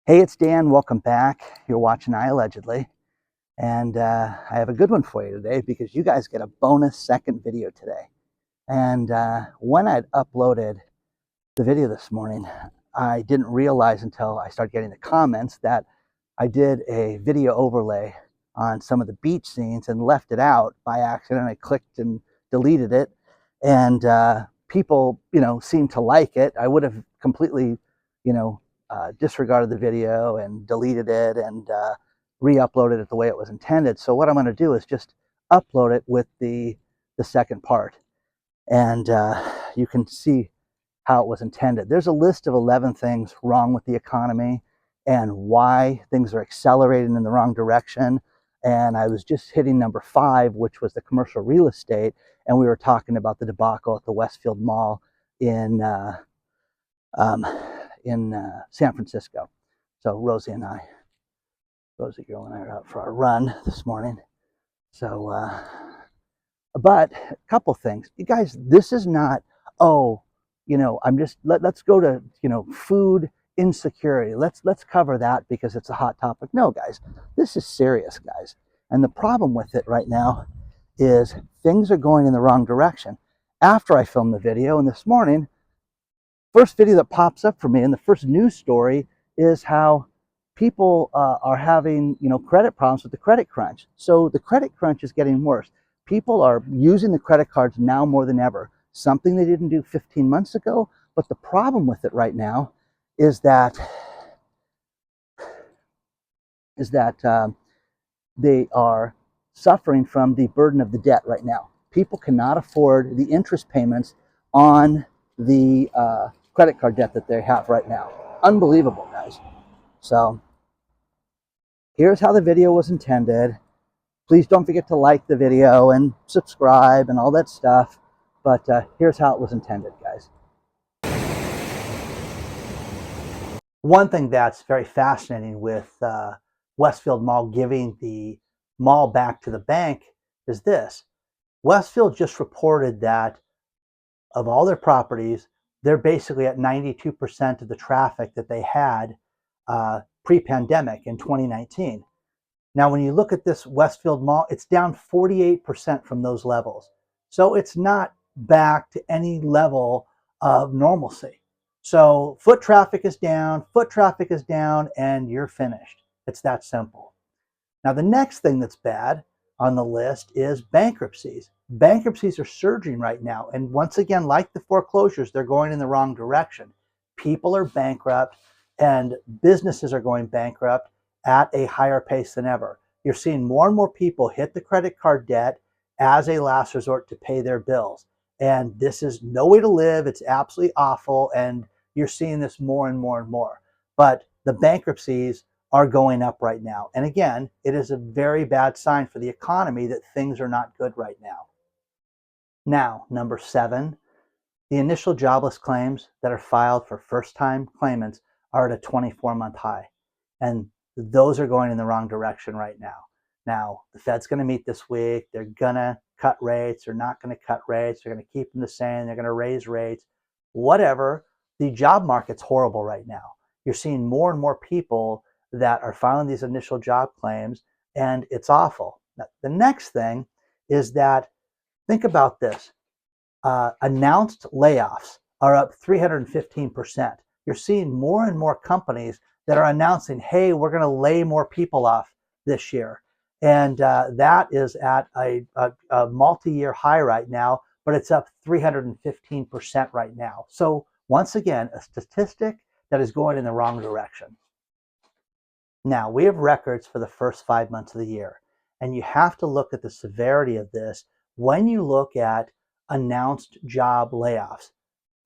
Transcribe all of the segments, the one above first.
Hey, it's Dan. Welcome back. You're watching iAllegedly. And I have a good one for you today because you guys get a bonus second video today. And when I'd uploaded the video this morning, I didn't realize until I started getting the comments that I did a video overlay on some of the beach scenes and left it out by accident. I clicked and deleted it. And people, seemed to like it. I would have completely, disregarded the video and deleted it and re-uploaded it the way it was intended. So what I'm going to do is just upload it with the second part, and you can see how it was intended. There's a list of 11 things wrong with the economy and why things are accelerating in the wrong direction. And I was just hitting number 5, which was the commercial real estate, and we were talking about the debacle at the Westfield Mall in um, San Francisco. So Rosie girl and I are out for our run this morning. So, but a couple things, you guys. This is not, I'm just let's go to food insecurity. Let's cover that because it's a hot topic. No, guys, this is serious, guys. And the problem with it right now is things are going in the wrong direction. After I filmed the video, and this morning, first video that pops up for me and the first news story is how people are having credit problems with the credit crunch. So the credit crunch is getting worse. People are using the credit cards now more than ever, something they didn't do 15 months ago. But the problem with it right now is that they are suffering from the burden of the debt right now. People cannot afford the interest payments on the credit card debt that they have right now. Unbelievable, guys. So here's how the video was intended. Please don't forget to like the video and subscribe and all that stuff. But here's how it was intended, guys. One thing that's very fascinating with Westfield Mall giving the mall back to the bank is this. Westfield just reported that of all their properties, they're basically at 92% of the traffic that they had pre-pandemic in 2019. Now, when you look at this Westfield Mall, it's down 48% from those levels. So it's not back to any level of normalcy. So foot traffic is down, and you're finished. It's that simple. Now, the next thing that's bad on the list is bankruptcies. Bankruptcies are surging right now. And once again, like the foreclosures, they're going in the wrong direction. People are bankrupt and businesses are going bankrupt at a higher pace than ever. You're seeing more and more people hit the credit card debt as a last resort to pay their bills. And this is no way to live. It's absolutely awful. And you're seeing this more and more and more. But the bankruptcies are going up right now. And again, it is a very bad sign for the economy that things are not good right now. Now, number 7, the initial jobless claims that are filed for first-time claimants are at a 24-month high. And those are going in the wrong direction right now. Now, the Fed's going to meet this week. They're going to cut rates. They're not going to cut rates. They're going to keep them the same. They're going to raise rates. Whatever. The job market's horrible right now. You're seeing more and more people that are filing these initial job claims, and it's awful. Now, the next thing is that, think about this. Announced layoffs are up 315%. You're seeing more and more companies that are announcing, hey, we're going to lay more people off this year. And that is at a multi-year high right now, but it's up 315% right now. So once again, a statistic that is going in the wrong direction. Now, we have records for the first 5 months of the year, and you have to look at the severity of this when you look at announced job layoffs.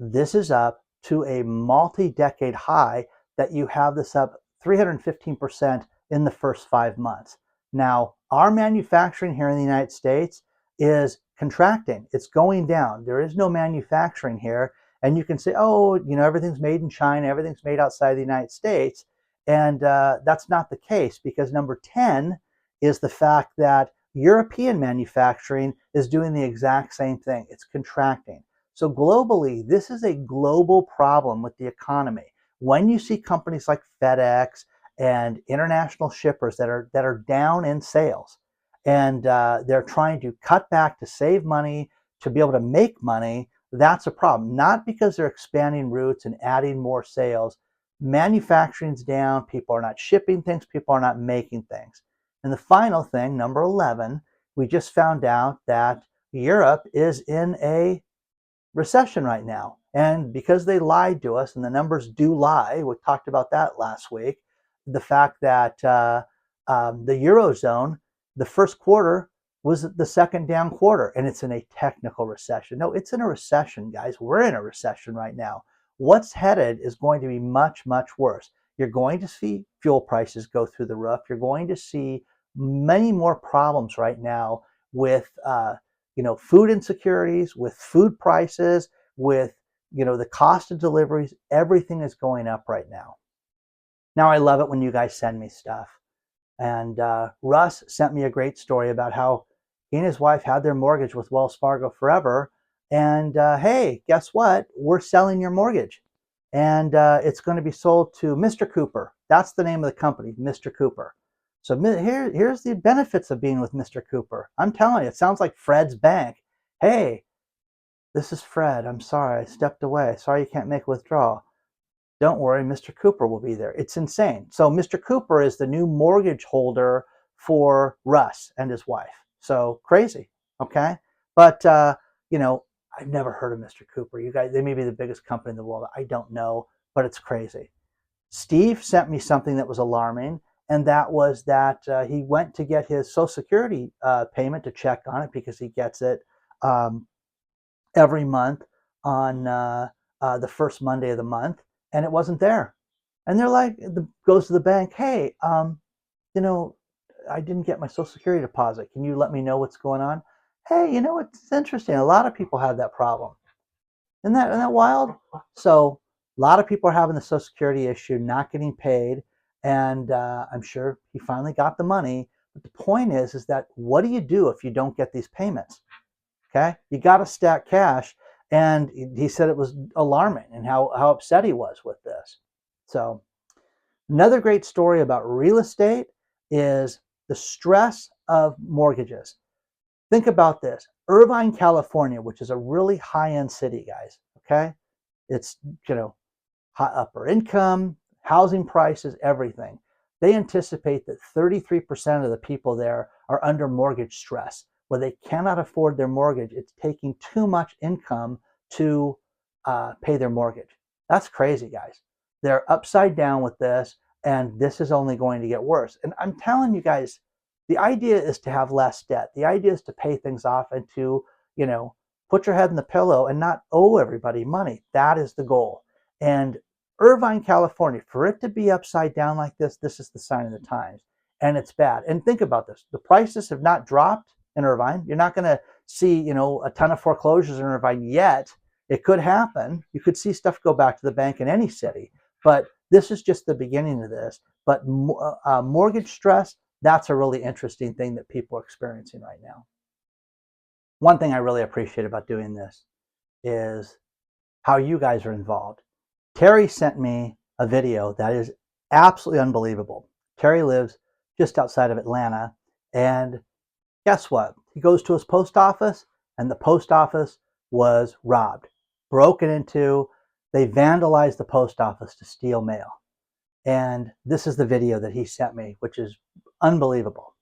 This is up to a multi-decade high that you have this up 315% in the first 5 months. Now, our manufacturing here in the United States is contracting. It's going down. There is no manufacturing here. And you can say, oh, everything's made in China, everything's made outside the United States. And that's not the case, because number 10 is the fact that European manufacturing is doing the exact same thing. It's contracting. So globally, this is a global problem with the economy. when you see companies like FedEx and international shippers that are down in sales, and they're trying to cut back to save money, to be able to make money, that's a problem. Not because they're expanding routes and adding more sales. Manufacturing's down, people are not shipping things, people are not making things. And the final thing, number 11, we just found out that Europe is in a recession right now. And because they lied to us, and the numbers do lie, we talked about that last week, the fact that the Eurozone, the first quarter was the second down quarter, and it's in a technical recession. No, it's in a recession, guys. We're in a recession right now. What's headed is going to be much, much worse. You're going to see fuel prices go through the roof. You're going to see many more problems right now with food insecurities, with food prices, with the cost of deliveries. Everything is going up right now. Now, I love it when you guys send me stuff. And Russ sent me a great story about how he and his wife had their mortgage with Wells Fargo forever. And hey, guess what? We're selling your mortgage. And it's going to be sold to Mr. Cooper. That's the name of the company, Mr. Cooper. So here's the benefits of being with Mr. Cooper. I'm telling you, it sounds like Fred's bank. Hey, this is Fred. I'm sorry, I stepped away. Sorry you can't make a withdrawal. Don't worry, Mr. Cooper will be there. It's insane. So Mr. Cooper is the new mortgage holder for Russ and his wife. So crazy, okay? But, I've never heard of Mr. Cooper. You guys, they may be the biggest company in the world. I don't know, but it's crazy. Steve sent me something that was alarming, and that was that he went to get his Social Security payment to check on it because he gets it every month on the first Monday of the month, and it wasn't there. And they're like, goes to the bank, hey, I didn't get my Social Security deposit. Can you let me know what's going on? Hey, it's interesting. A lot of people have that problem. Isn't that wild? So a lot of people are having the Social Security issue, not getting paid, and I'm sure he finally got the money. But the point is that what do you do if you don't get these payments? Okay, you got to stack cash. And he said it was alarming and how upset he was with this. So another great story about real estate is the stress of mortgages. Think about this. Irvine, California, which is a really high-end city, guys. Okay, it's high upper income, housing prices, everything. They anticipate that 33% of the people there are under mortgage stress, where they cannot afford their mortgage. It's taking too much income to pay their mortgage. That's crazy, guys. They're upside down with this, and this is only going to get worse. And I'm telling you guys, the idea is to have less debt. The idea is to pay things off and to, put your head in the pillow and not owe everybody money. That is the goal. And Irvine, California, for it to be upside down like this is the sign of the times. And it's bad. And think about this. The prices have not dropped in Irvine. You're not going to see, a ton of foreclosures in Irvine yet. It could happen. You could see stuff go back to the bank in any city. But this is just the beginning of this. But mortgage stress, that's a really interesting thing that people are experiencing right now. One thing I really appreciate about doing this is how you guys are involved. Terry sent me a video that is absolutely unbelievable. Terry lives just outside of Atlanta, and guess what? He goes to his post office, and the post office was robbed, broken into. They vandalized the post office to steal mail. And this is the video that he sent me, which is unbelievable.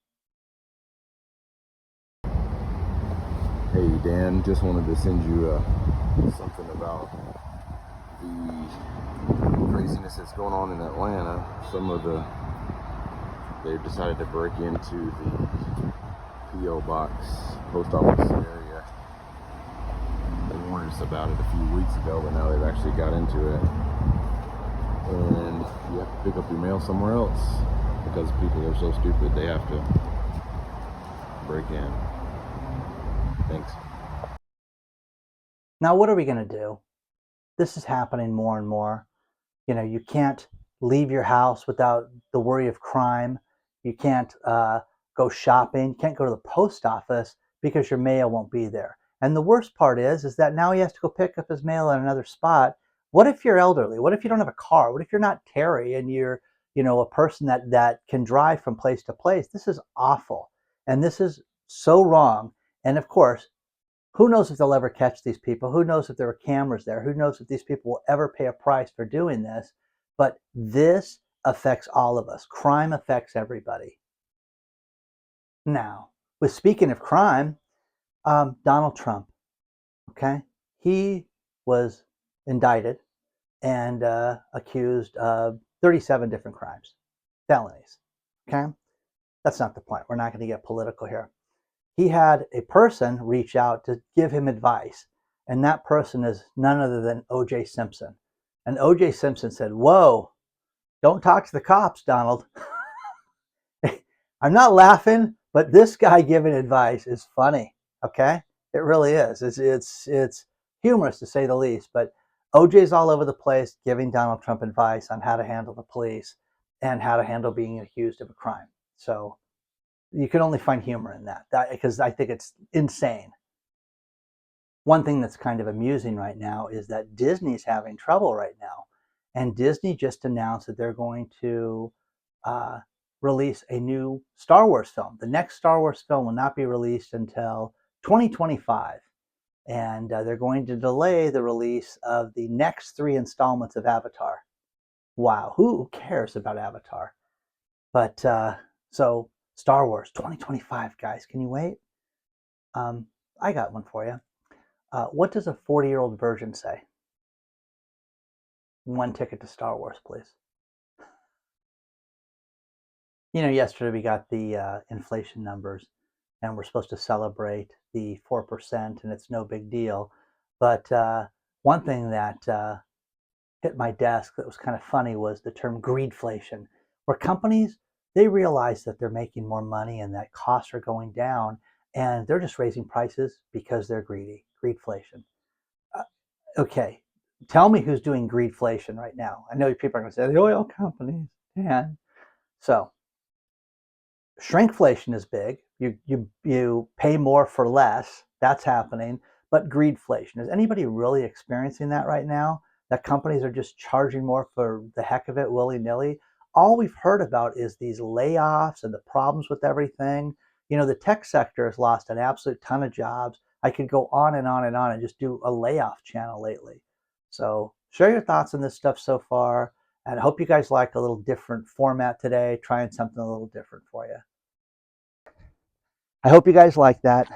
Hey Dan, just wanted to send you something about the craziness that's going on in Atlanta. They've decided to break into the P.O. Box post office area. They warned us about it a few weeks ago, but now they've actually got into it. And you have to pick up your mail somewhere else because people are so stupid they have to break in. Thanks. Now, what are we going to do? This is happening more and more. You can't leave your house without the worry of crime. You can't go shopping. You can't go to the post office because your mail won't be there. And the worst part is that now he has to go pick up his mail at another spot What if you're elderly? What if you don't have a car? What if you're not Terry and you're, a person that can drive from place to place? This is awful. And this is so wrong. And of course, who knows if they'll ever catch these people? Who knows if there are cameras there? Who knows if these people will ever pay a price for doing this? But this affects all of us. Crime affects everybody. Now, with speaking of crime, Donald Trump, okay, he was indicted and accused of 37 different crimes, felonies. Okay, that's not the point. We're not going to get political here. He had a person reach out to give him advice, and that person is none other than O.J. Simpson. And O.J. Simpson said, "Whoa, don't talk to the cops, Donald." I'm not laughing, but this guy giving advice is funny. Okay, it really is. It's humorous to say the least. But OJ's all over the place giving Donald Trump advice on how to handle the police and how to handle being accused of a crime. So you can only find humor in that because I think it's insane. One thing that's kind of amusing right now is that Disney's having trouble right now, and Disney just announced that they're going to uh, release a new Star Wars film. The next Star Wars film will not be released until 2025, and they're going to delay the release of the next 3 installments of Avatar. Wow, who cares about Avatar? But so Star Wars 2025, guys, can you wait? I got one for you. What does a 40-year-old virgin say? One ticket to Star Wars, please. Yesterday we got the inflation numbers, and we're supposed to celebrate the 4%, and it's no big deal. But one thing that hit my desk that was kind of funny was the term greedflation, where companies, they realize that they're making more money and that costs are going down, and they're just raising prices because they're greedy. Greedflation. Okay, tell me who's doing greedflation right now. I know people are going to say the oil companies. Yeah. So shrinkflation is big. You pay more for less. That's happening. But greedflation, is anybody really experiencing that right now? That companies are just charging more for the heck of it, willy nilly. All we've heard about is these layoffs and the problems with everything. The tech sector has lost an absolute ton of jobs. I could go on and on and on and just do a layoff channel lately. So share your thoughts on this stuff so far. And I hope you guys like a little different format today, trying something a little different for you. I hope you guys like that.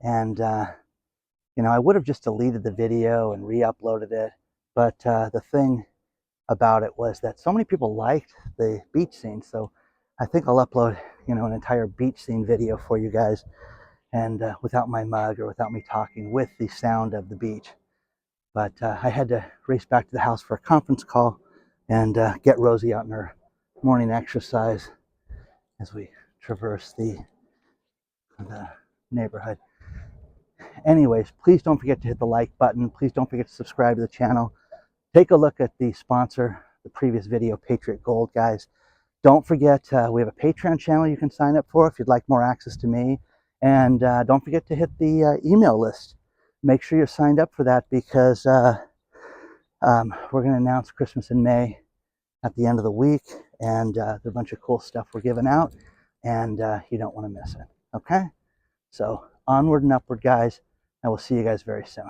And, I would have just deleted the video and re-uploaded it. But the thing about it was that so many people liked the beach scene. So I think I'll upload, an entire beach scene video for you guys. And without my mug or without me talking, with the sound of the beach. But I had to race back to the house for a conference call and get Rosie out in her morning exercise as we traverse the neighborhood. Anyways, please don't forget to hit the like button. Please don't forget to subscribe to the channel. Take a look at the sponsor, the previous video, Patriot Gold, guys. Don't forget, we have a Patreon channel you can sign up for if you'd like more access to me. And don't forget to hit the email list. Make sure you're signed up for that because we're going to announce Christmas in May at the end of the week. And there's a bunch of cool stuff we're giving out. And you don't want to miss it. Okay? So onward and upward, guys. I will see you guys very soon.